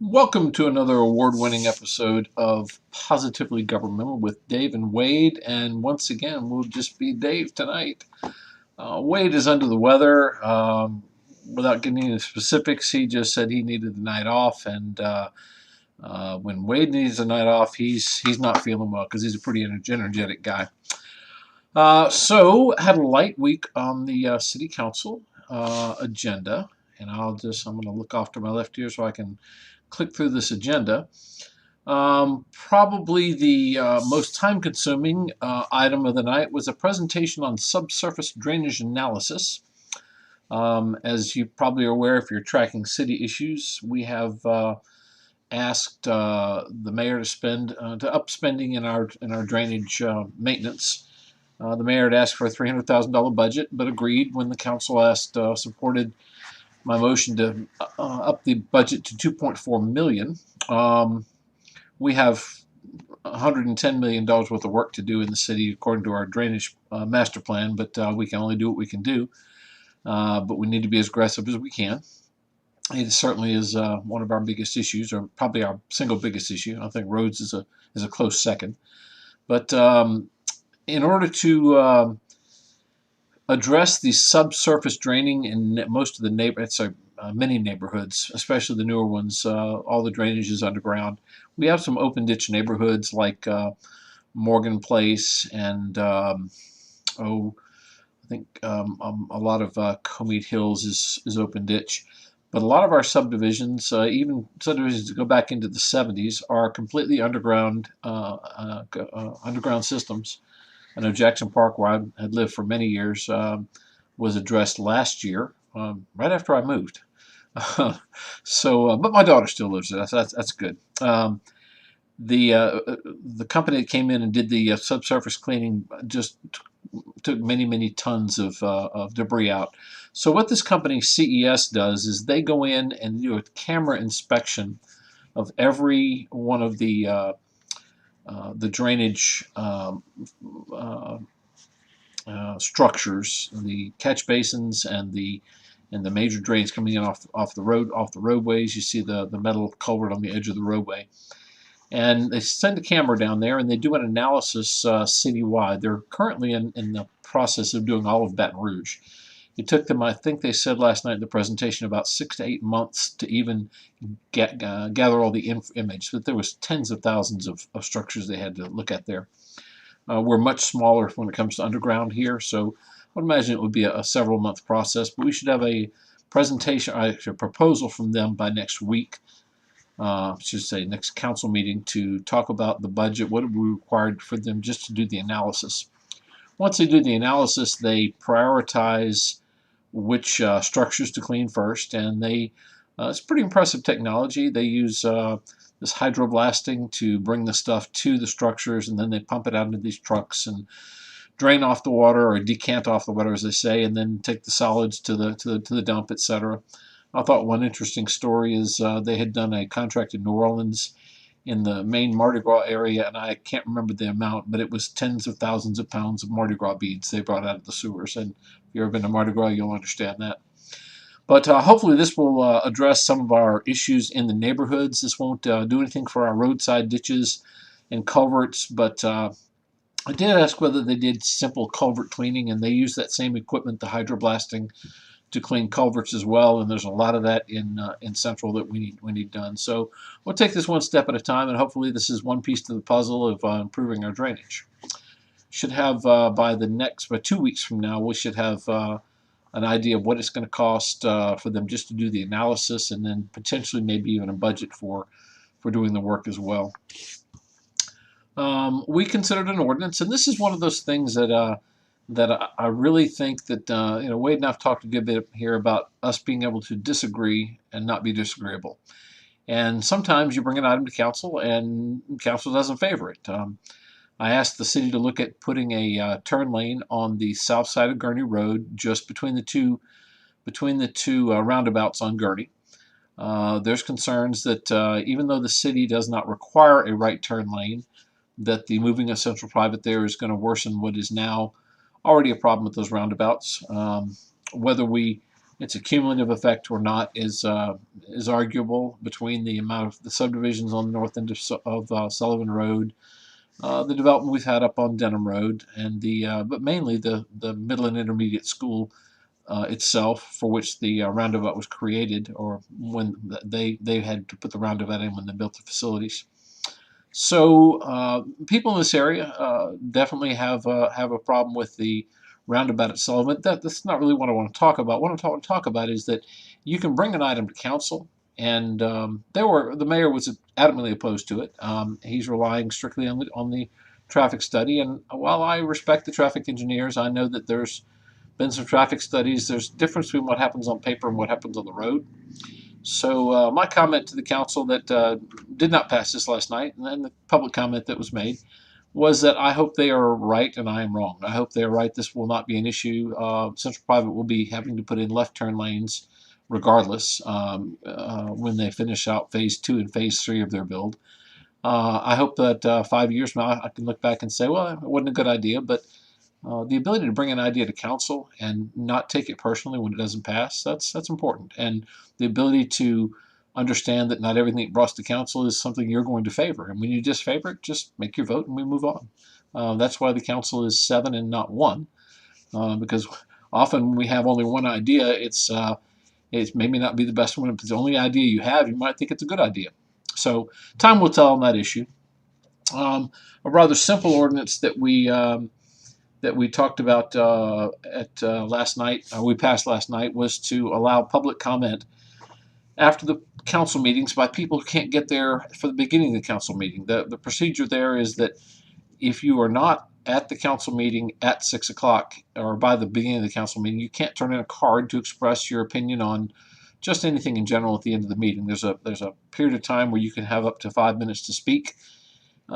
Welcome to another award-winning episode of Positively Governmental with Dave and Wade, and once again, we'll just be Dave tonight. Wade is under the weather. Without getting into specifics, he just said he needed the night off, and when Wade needs a night off, he's not feeling well because he's a pretty energetic guy. So had a light week on the city council agenda, and I'm going to look off to my left here so I can click through this agenda. Probably the most time-consuming item of the night was a presentation on subsurface drainage analysis. As you probably are aware, if you're tracking city issues, we have asked the mayor to up spending in our drainage maintenance. The mayor had asked for a $300,000 budget, but agreed when the council supported my motion to up the budget to $2.4 million. We have $110 million worth of work to do in the city according to our drainage master plan, but we can only do what we can do. But we need to be as aggressive as we can. It certainly is one of our biggest issues, or probably our single biggest issue. I think roads is a close second. But in order to address the subsurface draining in most of the many neighborhoods, especially the newer ones. All the drainage is underground. We have some open ditch neighborhoods like Morgan Place and I think a lot of Comite Hills is open ditch. But a lot of our subdivisions, even subdivisions that go back into the 70s, are completely underground systems. I know Jackson Park, where I had lived for many years, was addressed last year, right after I moved. But my daughter still lives there. That's good. The company that came in and did the subsurface cleaning just took many tons of debris out. So what this company CES does is they go in and do a camera inspection of every one of the drainage structures, the catch basins and the major drains coming in off the roadways. You see the metal culvert on the edge of the roadway, and they send a camera down there and they do an analysis citywide. They're currently in the process of doing all of Baton Rouge. It took them, I think they said last night in the presentation, about 6 to 8 months to even gather all the image. But there was tens of thousands of structures they had to look at there. We're much smaller when it comes to underground here, so I would imagine it would be a several month process. But we should have a presentation, a proposal from them by next week. I should say next council meeting, to talk about the budget, what would be required for them just to do the analysis. Once they do the analysis, they prioritize which structures to clean first, and it's pretty impressive technology. They use this hydroblasting to bring the stuff to the structures, and then they pump it out into these trucks and drain off the water, or decant off the water, as they say, and then take the solids to the dump, etc. I thought one interesting story is they had done a contract in New Orleans in the main Mardi Gras area, and I can't remember the amount, but it was tens of thousands of pounds of Mardi Gras beads they brought out of the sewers. And if you've ever been to Mardi Gras, you'll understand that. But hopefully this will address some of our issues in the neighborhoods. This won't do anything for our roadside ditches and culverts, but I did ask whether they did simple culvert cleaning, and they use that same equipment, the hydroblasting, to clean culverts as well, and there's a lot of that in Central that we need done. So we'll take this one step at a time, and hopefully this is one piece to the puzzle of improving our drainage. Should have by 2 weeks from now, we should have an idea of what it's going to cost for them just to do the analysis, and then potentially maybe even a budget for doing the work as well. We considered an ordinance, and this is one of those things that I really think that Wade and I've talked a good bit here about us being able to disagree and not be disagreeable. And sometimes you bring an item to council and council doesn't favor it. I asked the city to look at putting a turn lane on the south side of Gurney Road, just between the two roundabouts on Gurney. There's concerns that even though the city does not require a right turn lane, that the moving of Central Private there is going to worsen what is now already a problem with those roundabouts. Whether we its a cumulative effect or not is arguable between the amount of the subdivisions on the north end of Sullivan Road, the development we've had up on Denham Road, and but mainly the middle and intermediate school itself, for which the roundabout was created, or when they had to put the roundabout in when they built the facilities. So people in this area definitely have a problem with the roundabout at Sullivan. That's not really what I want to talk about. What I want to talk about is that you can bring an item to council, and the mayor was adamantly opposed to it. He's relying strictly on the traffic study, and while I respect the traffic engineers, I know that there's been some traffic studies. There's a difference between what happens on paper and what happens on the road. So my comment to the council that did not pass this last night, and then the public comment that was made, was that I hope they are right and I am wrong. I hope they are right. This will not be an issue. Central Private will be having to put in left turn lanes regardless when they finish out phase 2 and phase 3 of their build. I hope that 5 years from now I can look back and say, well, it wasn't a good idea, but the ability to bring an idea to council and not take it personally when it doesn't pass, that's important. And the ability to understand that not everything that brought to council is something you're going to favor. And when you disfavor it, just make your vote and we move on. That's why the council is 7 and not 1, because often when we have only one idea, it's maybe not be the best one. If it's the only idea you have, you might think it's a good idea. So time will tell on that issue. A rather simple ordinance that we talked about last night, we passed last night, was to allow public comment after the council meetings by people who can't get there for the beginning of the council meeting. The procedure there is that if you are not at the council meeting at 6 o'clock or by the beginning of the council meeting, you can't turn in a card to express your opinion on just anything in general at the end of the meeting. There's a period of time where you can have up to 5 minutes to speak.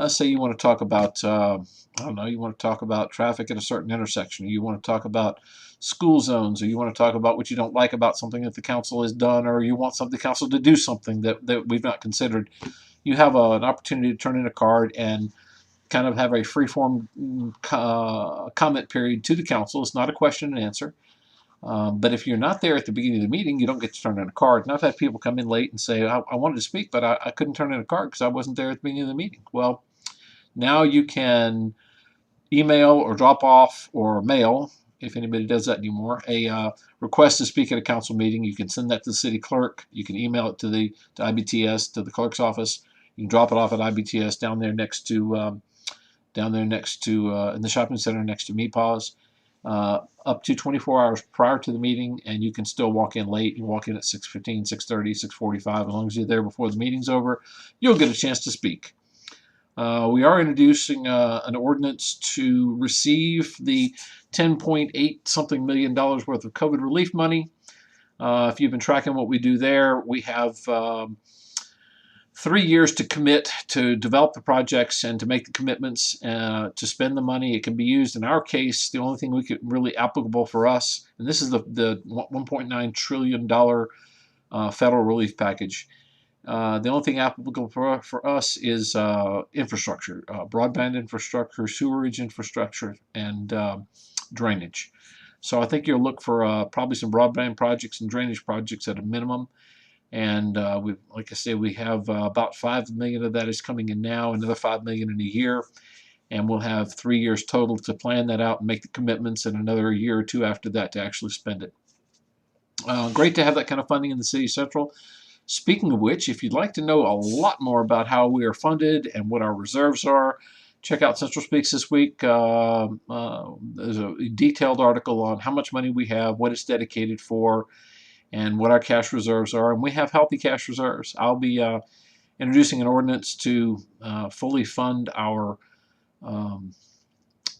Say you want to talk about, I don't know, you want to talk about traffic at a certain intersection, or you want to talk about school zones, or you want to talk about what you don't like about something that the council has done, or you want the council to do something that we've not considered. You have an opportunity to turn in a card and kind of have a free-form comment period to the council. It's not a question and answer. But if you're not there at the beginning of the meeting, you don't get to turn in a card. And I've had people come in late and say, I wanted to speak, but I couldn't turn in a card because I wasn't there at the beginning of the meeting. Well, now you can email or drop off or mail, if anybody does that anymore, a request to speak at a council meeting. You can send that to the city clerk. You can email it to IBTS, to the clerk's office. You can drop it off at IBTS down there next to in the shopping center next to Meepaw's. Up to 24 hours prior to the meeting, and you can still walk in late. You walk in at 6:15, 6:30, 6:45. As long as you're there before the meeting's over, you'll get a chance to speak. We are introducing an ordinance to receive the $10.8 something million worth of COVID relief money. If you've been tracking what we do there, we have 3 years to commit to develop the projects and to make the commitments to spend the money. It can be used in our case. The only thing we could really applicable for us, and this is the $1.9 trillion federal relief package. The only thing applicable for us is infrastructure, broadband infrastructure, sewerage infrastructure, and drainage. So I think you'll look for probably some broadband projects and drainage projects at a minimum. And like I say, we have about $5 million of that is coming in now, another $5 million in a year, and we'll have 3 years total to plan that out and make the commitments, and another year or two after that to actually spend it. Great to have that kind of funding in the city central. Speaking of which, if you'd like to know a lot more about how we are funded and what our reserves are, check out Central Speaks this week. There's a detailed article on how much money we have, what it's dedicated for, and what our cash reserves are. And we have healthy cash reserves. I'll be introducing an ordinance to fully fund our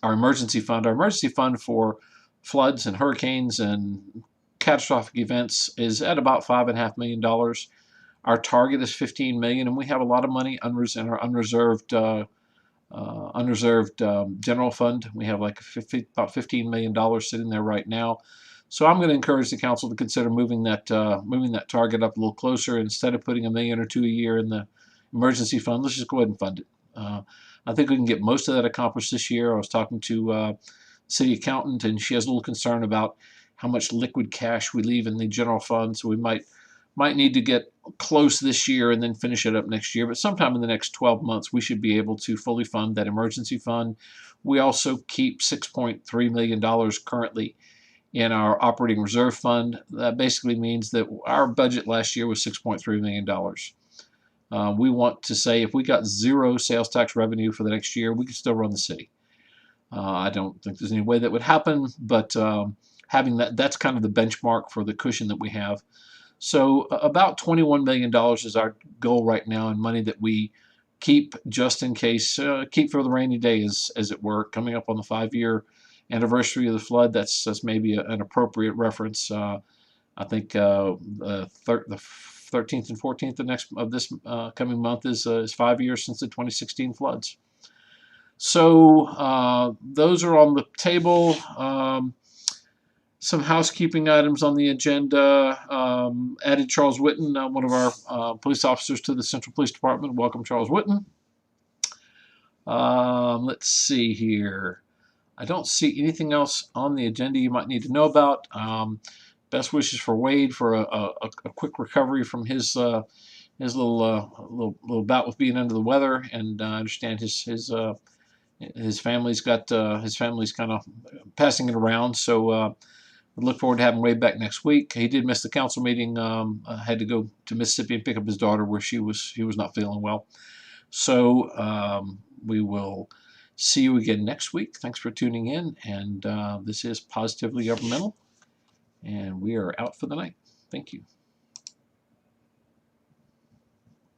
emergency fund. Our emergency fund for floods and hurricanes and catastrophic events is at about $5.5 million. Our target is $15 million, and we have a lot of money in our unreserved general fund. We have like about $15 million sitting there right now. So I'm going to encourage the council to consider moving that target up a little closer. Instead of putting $1 million or $2 million a year in the emergency fund, let's just go ahead and fund it. I think we can get most of that accomplished this year. I was talking to city accountant, and she has a little concern about how much liquid cash we leave in the general fund. So we might need to get close this year and then finish it up next year. But sometime in the next 12 months, we should be able to fully fund that emergency fund. We also keep $6.3 million currently in our operating reserve fund. That basically means that our budget last year was $6.3 million. We want to say if we got zero sales tax revenue for the next year, we could still run the city. I don't think there's any way that would happen, but having that's kind of the benchmark for the cushion that we have. So about $21 million is our goal right now in money that we keep just in case, keep for the rainy day, as it were, coming up on the 5-year anniversary of the flood. That's maybe an appropriate reference. I think the 13th and 14th of this coming month is 5 years since the 2016 floods. So those are on the table. Some housekeeping items on the agenda. Added Charles Whitten, one of our police officers, to the Central Police Department. Welcome, Charles Whitten. Let's see here. I don't see anything else on the agenda you might need to know about. Best wishes for Wade for a quick recovery from his little bout with being under the weather, and I understand his family's got his family's kind of passing it around. So we look forward to having Wade back next week. He did miss the council meeting. Had to go to Mississippi and pick up his daughter, where he was not feeling well. So we will see you again next week. Thanks for tuning in. And this is Positively Governmental, and we are out for the night. Thank you.